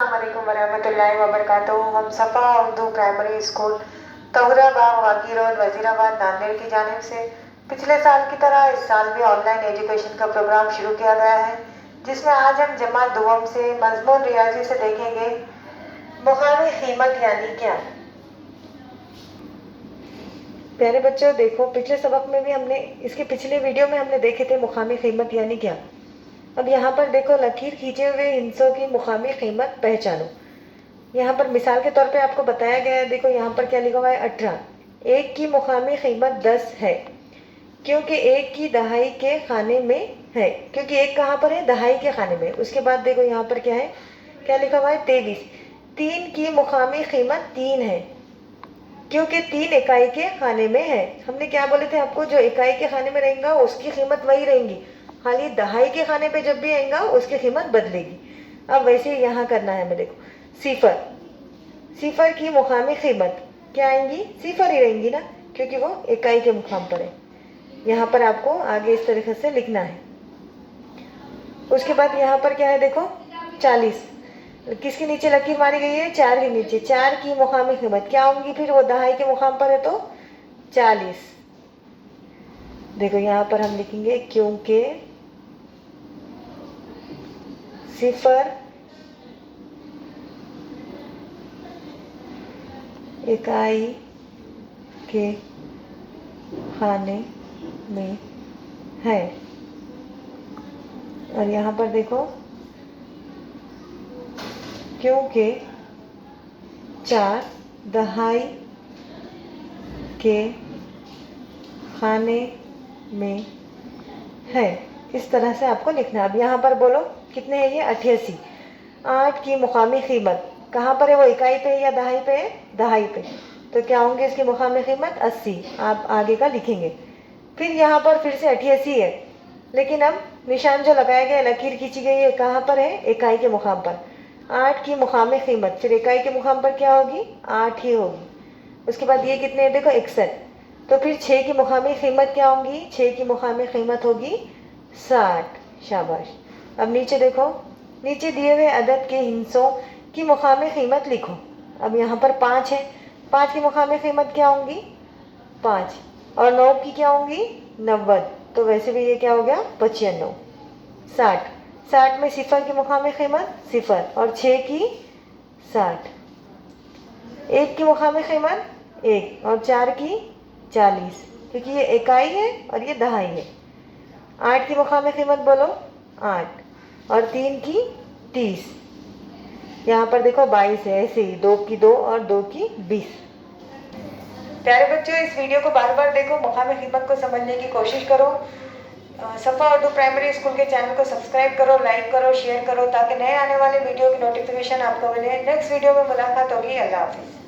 अस्सलामुअलैकुम वरहमतुल्लाहि वबरकातुहू। हम सफ़ा उर्दू प्राइमरी स्कूल तहुरा बाग वाकी रोड वजीराबाद नांदेड़ की जानिब से पिछले साल की तरह इस साल भी ऑनलाइन एजुकेशन का प्रोग्राम शुरू किया गया है, जिसमें आज हम जमात दुआम से मजमून रियाजी से देखेंगे मुकामी कीमत यानी क्या। प्यारे बच्चों देखो, पिछले सबक में भी हमने इसके पिछले वीडियो में हमने देखे थे मुकामी कीमत यानी क्या। अब यहाँ पर देखो, लकीर खींचे हुए हिस्सों की मुकामी कीमत पहचानो। यहाँ पर मिसाल के तौर पे आपको बताया गया है। देखो यहाँ पर क्या लिखा हुआ है, 18। एक की मुकामी कीमत 10 है क्योंकि एक की दहाई के खाने में है। क्योंकि एक कहाँ पर है, दहाई के खाने में। उसके बाद देखो यहाँ पर क्या है, क्या लिखा हुआ है, 23। 3 की मुकामी कीमत 3 है क्योंकि 3 इकाई के खाने में है। हमने क्या बोले थे आपको, जो इकाई के खाने में रहेगा उसकी कीमत वही रहेंगी, खाली दहाई के खाने पे जब भी आएगा उसकी कीमत बदलेगी। अब वैसे ही यहाँ करना है हमें। देखो सिफर, सिफर की मुकामी कीमत क्या आएंगी, सिफर ही रहेंगी ना, क्योंकि वो इकाई के मुकाम पर है। यहाँ पर आपको आगे इस तरीके से लिखना है। उसके बाद यहाँ पर क्या है, देखो 40 किसके नीचे लकीर मारी गई है, 4 के नीचे। 4 की मुकामी कीमत क्या होंगी, फिर वो दहाई के मुकाम पर है तो 40। देखो यहाँ पर हम लिखेंगे क्योंकि सिफर इकाई के खाने में है। और यहाँ पर देखो क्योंकि 4 दहाई के खाने में है। इस तरह से आपको लिखना है। अब यहाँ पर बोलो कितने हैं ये, 88। 8 की मुकामी कीमत कहाँ पर है, वो इकाई पे है या दहाई पे है, दहाई पे। तो क्या होंगे इसकी मुकामी कीमत, 80। आप आगे का लिखेंगे। फिर यहाँ पर फिर से 88 है, लेकिन अब निशान जो लगाया गया, लकीर खींची गई है, कहाँ पर है, इकाई के मुकाम पर। 8 की मुकामी कीमत फिर इकाई के मुकाम पर क्या होगी, 8 ही होगी। उसके बाद ये कितने हैं, देखो 61। तो फिर 6 की मुकामी कीमत क्या होगी, 6 की मुकामी कीमत होगी 60। शाबाश। अब नीचे देखो, नीचे दिए हुए अदद के हिस्सों की मुकामी कीमत लिखो। अब यहाँ पर 5 है, 5 की मुकामी कीमत क्या होंगी, 5। और 9 की क्या होंगी, 90। तो वैसे भी ये क्या हो गया, 95। 60, 60 में सिफर की मुकामी कीमत सिफर और 6 की 60। 1 की मुकामी कीमत 1 और 4 की 40, क्योंकि ये इकाई है और ये दहाई है। 8 की मुकामी कीमत बोलो 8 और 3 की 30। यहाँ पर देखो 22 है, ऐसे ही 2 की 2 और 2 की 20। प्यारे बच्चों, इस वीडियो को बार बार देखो, मुकामी कीमत को समझने की कोशिश करो। सफ़ा उर्दू प्राइमरी स्कूल के चैनल को सब्सक्राइब करो, लाइक करो, शेयर करो, ताकि नए आने वाले वीडियो की नोटिफिकेशन आपको मिले। नेक्स्ट वीडियो में मुलाकात होगी। अल्लाह हाफिज़।